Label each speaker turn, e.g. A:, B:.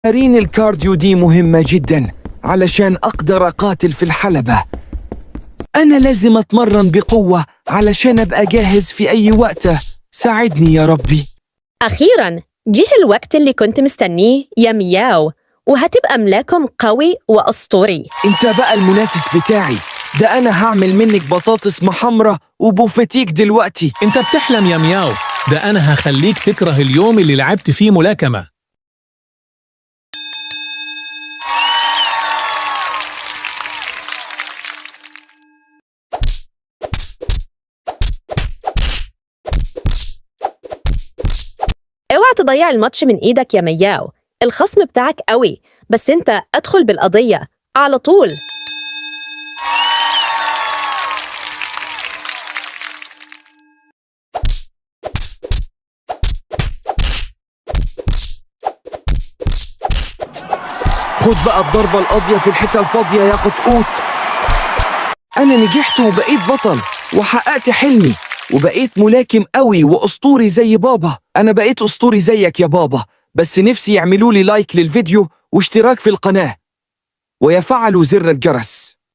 A: تمارين الكارديو دي مهمة جدا علشان أقدر أقاتل في الحلبة. أنا لازم أتمرن بقوة علشان أبقى جاهز في أي وقت. ساعدني يا ربي.
B: أخيراً جه الوقت اللي كنت مستنيه يا مياو، وهتبقى ملاكم قوي وأسطوري.
A: أنت بقى المنافس بتاعي، ده أنا هعمل منك بطاطس محمرة وبوفتيك دلوقتي.
C: انت بتحلم يا مياو، ده انا هخليك تكره اليوم اللي لعبت فيه ملاكمة.
B: اوعى تضيع الماتش من ايدك يا مياو، الخصم بتاعك قوي، بس انت ادخل بالقضية على طول.
A: خد بقى الضربة القاضية في الحتة الفاضية يا قطقوط. أنا نجحت وبقيت بطل وحققت حلمي وبقيت ملاكم قوي وأسطوري زي بابا. أنا بقيت أسطوري زيك يا بابا، بس نفسي يعملوا لي لايك للفيديو واشتراك في القناة ويفعلوا زر الجرس.